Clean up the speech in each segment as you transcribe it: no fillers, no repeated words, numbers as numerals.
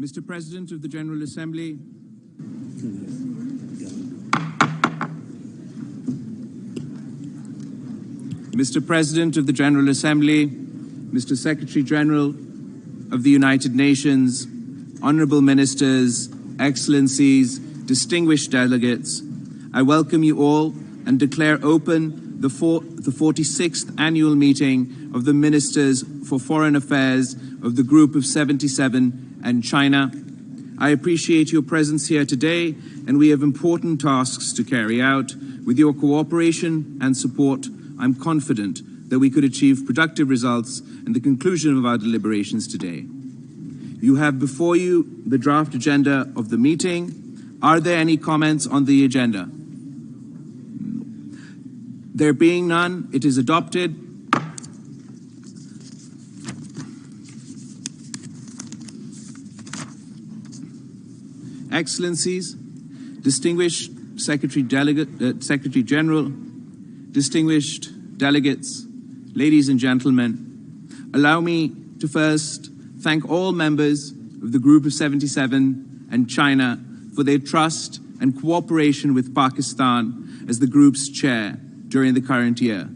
Mr. President of the General Assembly, Mr. President of the General Assembly, Mr. Secretary General of the United Nations, Honourable Ministers, Excellencies, distinguished delegates, I welcome you all and declare open the 46th annual meeting of the Ministers for Foreign Affairs of the Group of 77 and China. I appreciate your presence here today, and we have important tasks to carry out. With your cooperation and support, I'm confident that we could achieve productive results in the conclusion of our deliberations today. You have before you the draft agenda of the meeting. Are there any comments on the agenda? There being none, it is adopted. Excellencies, distinguished Secretary General, distinguished delegates, ladies and gentlemen, allow me to first thank all members of the Group of 77 and China for their trust and cooperation with Pakistan as the group's chair during the current year.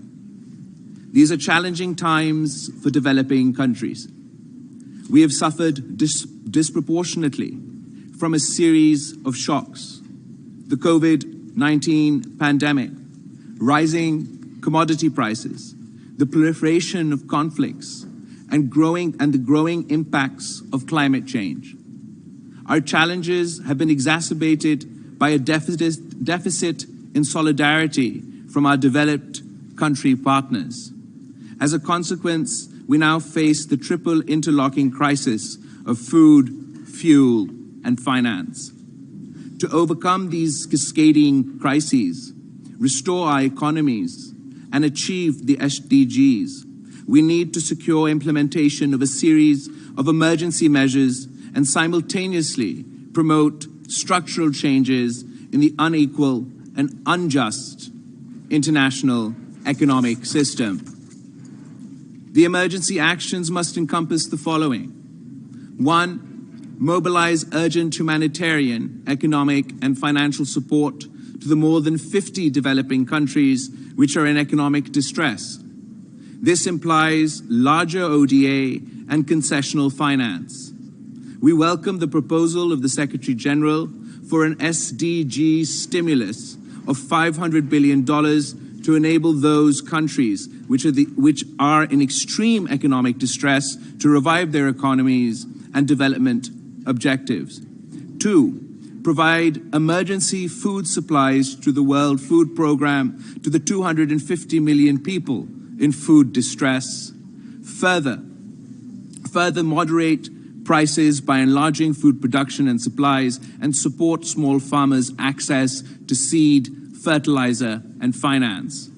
These are challenging times for developing countries. We have suffered disproportionately from a series of shocks: the COVID-19 pandemic, rising commodity prices, the proliferation of conflicts, and the growing impacts of climate change. Our challenges have been exacerbated by a deficit in solidarity from our developed country partners. As a consequence, we now face the triple interlocking crisis of food, fuel, and finance. To overcome these cascading crises, restore our economies, and achieve the SDGs, we need to secure implementation of a series of emergency measures and simultaneously promote structural changes in the unequal and unjust international economic system. The emergency actions must encompass the following. 1. Mobilize urgent humanitarian, economic, and financial support to the more than 50 developing countries which are in economic distress. This implies larger ODA and concessional finance. We welcome the proposal of the Secretary General for an SDG stimulus of $500 billion to enable those countries which are in extreme economic distress to revive their economies and development objectives. 2. Provide emergency food supplies to the World Food Programme to the 250 million people in food distress. Further moderate prices by enlarging food production and supplies, and support small farmers' access to seed, fertilizer, and finance.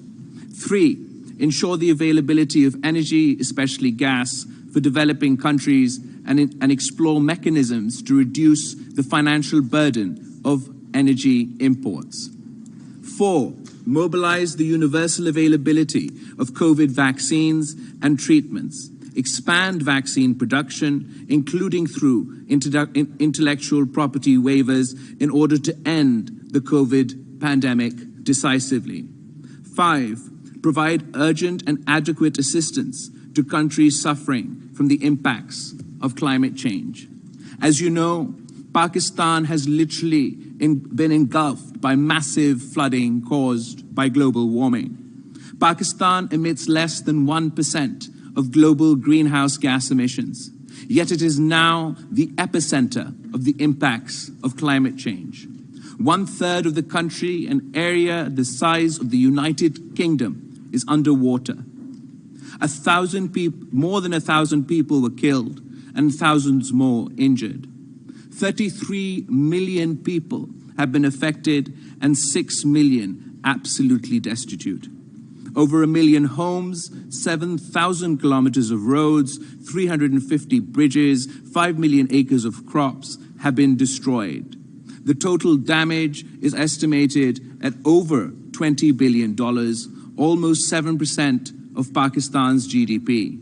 3. Ensure the availability of energy, especially gas, for developing countries, and explore mechanisms to reduce the financial burden of energy imports. 4. Mobilize the universal availability of COVID vaccines and treatments. Expand vaccine production, including through intellectual property waivers, in order to end the COVID pandemic decisively. 5. Provide urgent and adequate assistance to countries suffering from the impacts of climate change. As you know, Pakistan has literally been engulfed by massive flooding caused by global warming. Pakistan emits less than 1% of global greenhouse gas emissions, yet it is now the epicenter of the impacts of climate change. 1/3 of the country, an area the size of the United Kingdom, is underwater. More than 1,000 people were killed and thousands more injured. 33 million people have been affected and 6 million absolutely destitute. Over 1 million homes, 7,000 kilometers of roads, 350 bridges, 5 million acres of crops have been destroyed. The total damage is estimated at over $20 billion, almost 7% of Pakistan's GDP.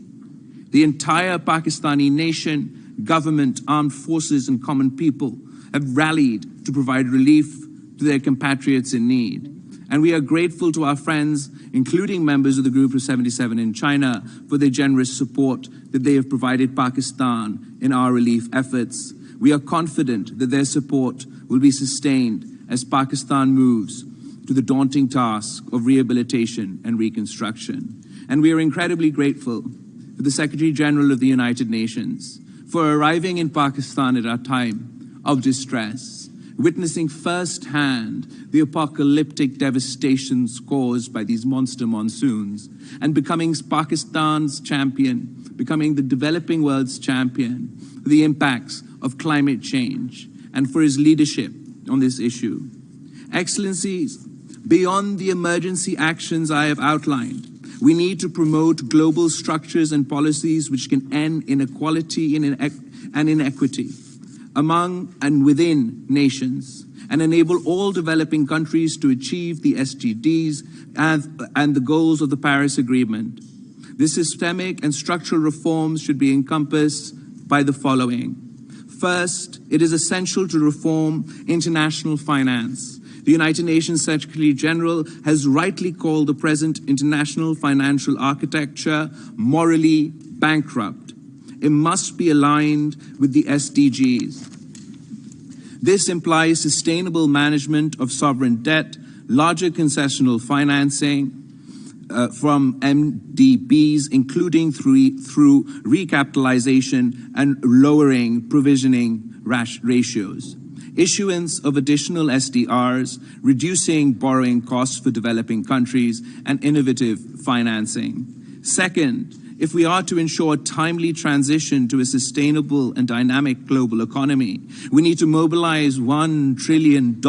The entire Pakistani nation government, armed forces, and common people have rallied to provide relief to their compatriots in need. And we are grateful to our friends, including members of the Group of 77 in China, for their generous support that they have provided Pakistan in our relief efforts. We are confident that their support will be sustained as Pakistan moves to the daunting task of rehabilitation and reconstruction. And we are incredibly grateful for the Secretary General of the United Nations for arriving in Pakistan at a time of distress, witnessing firsthand the apocalyptic devastations caused by these monster monsoons, and becoming Pakistan's champion, becoming the developing world's champion for the impacts of climate change, and for his leadership on this issue. Excellencies, beyond the emergency actions I have outlined, we need to promote global structures and policies which can end inequality and inequity among and within nations, and enable all developing countries to achieve the SDGs and the goals of the Paris Agreement. This systemic and structural reforms should be encompassed by the following. First, it is essential to reform international finance. The United Nations Secretary General has rightly called the present international financial architecture morally bankrupt. It must be aligned with the SDGs. This implies sustainable management of sovereign debt, larger concessional financing from MDBs, including through recapitalization and lowering provisioning ratios. Issuance of additional SDRs, reducing borrowing costs for developing countries, and innovative financing. Second, if we are to ensure a timely transition to a sustainable and dynamic global economy, we need to mobilize $1 trillion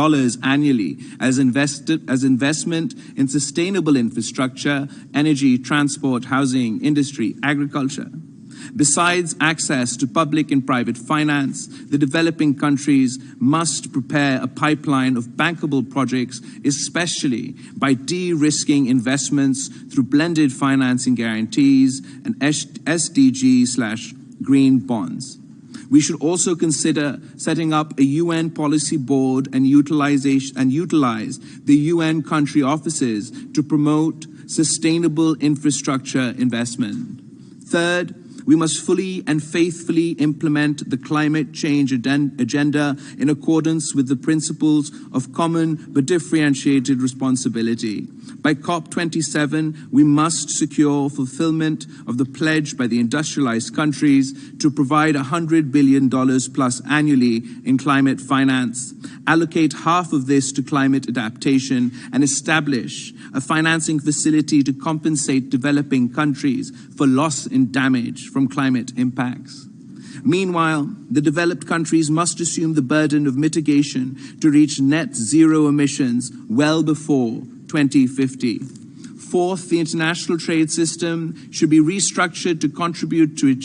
annually as investment in sustainable infrastructure, energy, transport, housing, industry, agriculture. Besides access to public and private finance, the developing countries must prepare a pipeline of bankable projects, especially by de-risking investments through blended financing guarantees and SDG/green bonds. We should also consider setting up a UN policy board and utilize the UN country offices to promote sustainable infrastructure investment. Third, we must fully and faithfully implement the climate change agenda in accordance with the principles of common but differentiated responsibility. By COP27, we must secure fulfillment of the pledge by the industrialized countries to provide $100 billion plus annually in climate finance, allocate half of this to climate adaptation, and establish a financing facility to compensate developing countries for loss and damage from climate impacts. Meanwhile, the developed countries must assume the burden of mitigation to reach net zero emissions well before 2050. Fourth, the international trade system should be restructured to contribute to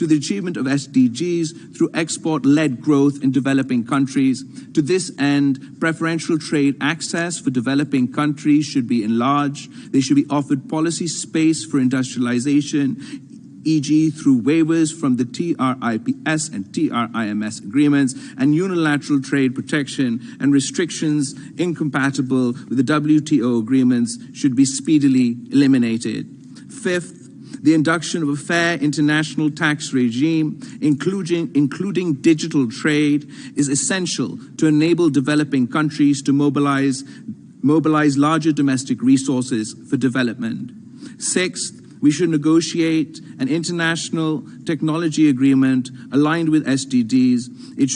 the achievement of SDGs through export-led growth in developing countries. To this end, preferential trade access for developing countries should be enlarged. They should be offered policy space for industrialization, e.g. through waivers from the TRIPS and TRIMS agreements, and unilateral trade protection and restrictions incompatible with the WTO agreements should be speedily eliminated. Fifth, the induction of a fair international tax regime, including digital trade, is essential to enable developing countries to mobilize larger domestic resources for development. Sixth, we should negotiate an international technology agreement aligned with SDGs. It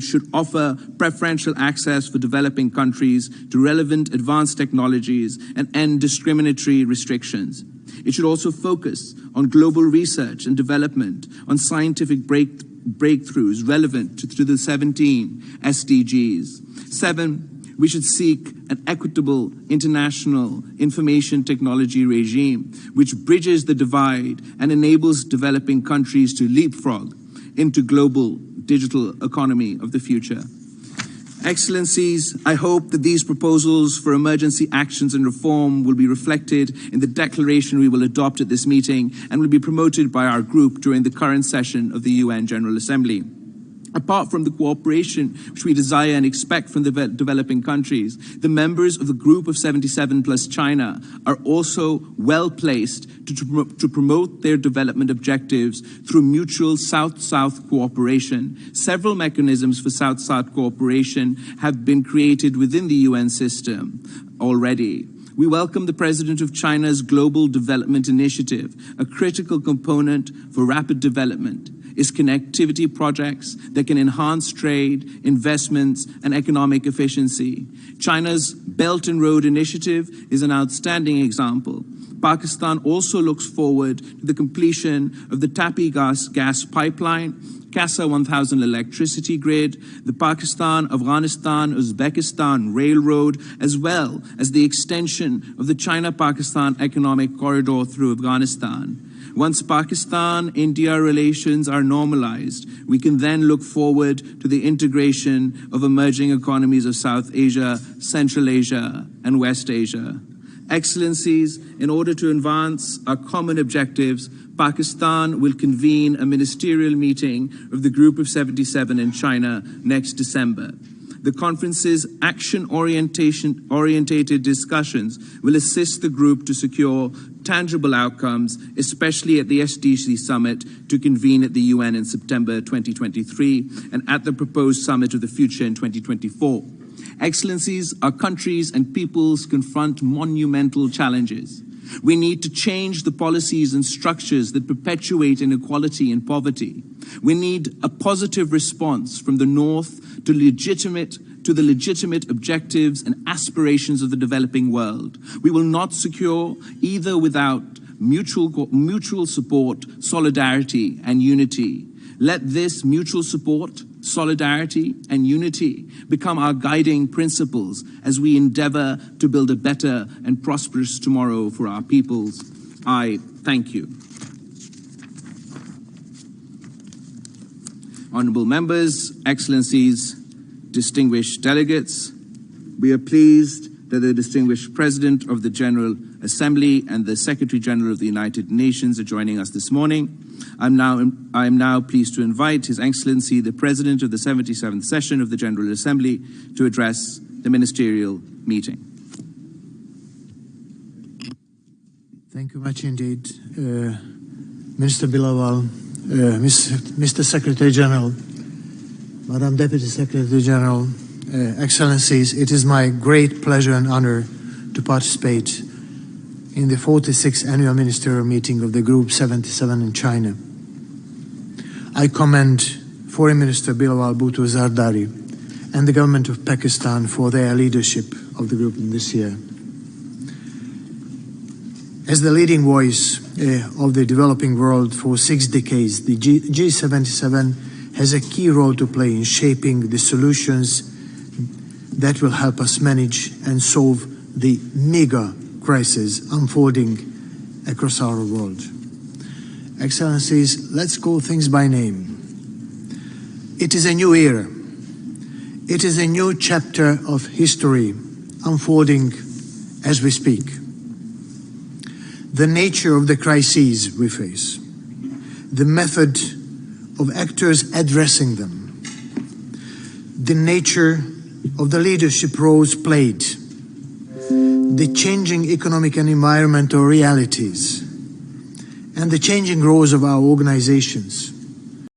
should offer preferential access for developing countries to relevant advanced technologies and end discriminatory restrictions. It should also focus on global research and development, on scientific breakthroughs relevant to the 17 SDGs. 7, we should seek an equitable international information technology regime which bridges the divide and enables developing countries to leapfrog into global digital economy of the future. Excellencies, I hope that these proposals for emergency actions and reform will be reflected in the declaration we will adopt at this meeting and will be promoted by our group during the current session of the UN General Assembly. Apart from the cooperation which we desire and expect from the developing countries, the members of the Group of 77 plus China are also well placed to promote their development objectives through mutual South-South cooperation. Several mechanisms for South-South cooperation have been created within the UN system already. We welcome the President of China's Global Development Initiative, a critical component for rapid development. Is connectivity projects that can enhance trade, investments, and economic efficiency. China's Belt and Road Initiative is an outstanding example. Pakistan also looks forward to the completion of the Tapi gas pipeline, CASA 1000 electricity grid, the Pakistan-Afghanistan-Uzbekistan railroad, as well as the extension of the China-Pakistan economic corridor through Afghanistan. Once Pakistan-India relations are normalized, we can then look forward to the integration of emerging economies of South Asia, Central Asia, and West Asia. Excellencies, in order to advance our common objectives, Pakistan will convene a ministerial meeting of the Group of 77 in China next December. The conference's action-orientated discussions will assist the group to secure tangible outcomes, especially at the SDC summit to convene at the UN in September 2023 and at the proposed Summit of the Future in 2024. Excellencies, our countries and peoples confront monumental challenges. We need to change the policies and structures that perpetuate inequality and poverty. We need a positive response from the North to the legitimate objectives and aspirations of the developing world. We will not secure either without mutual support, solidarity, and unity. Let this mutual support, solidarity, and unity become our guiding principles as we endeavor to build a better and prosperous tomorrow for our peoples. I thank you. Honorable members, excellencies, distinguished delegates, we are pleased that the distinguished President of the General Assembly and the Secretary General of the United Nations are joining us this morning. I am now pleased to invite His Excellency, the President of the 77th session of the General Assembly, to address the ministerial meeting. Thank you much indeed, Minister Bilawal, Mr. Secretary General, Madam Deputy Secretary General, Excellencies, it is my great pleasure and honor to participate in the 46th annual ministerial meeting of the Group 77 in China. I commend Foreign Minister Bilawal Bhutto Zardari and the government of Pakistan for their leadership of the group in this year. As the leading voice of the developing world for 6 decades, the G77 has a key role to play in shaping the solutions that will help us manage and solve the mega crisis unfolding across our world. Excellencies, let's call things by name. It is a new era. It is a new chapter of history unfolding as we speak. The nature of the crises we face, the method of actors addressing them, the nature of the leadership roles played, the changing economic and environmental realities, and the changing roles of our organizations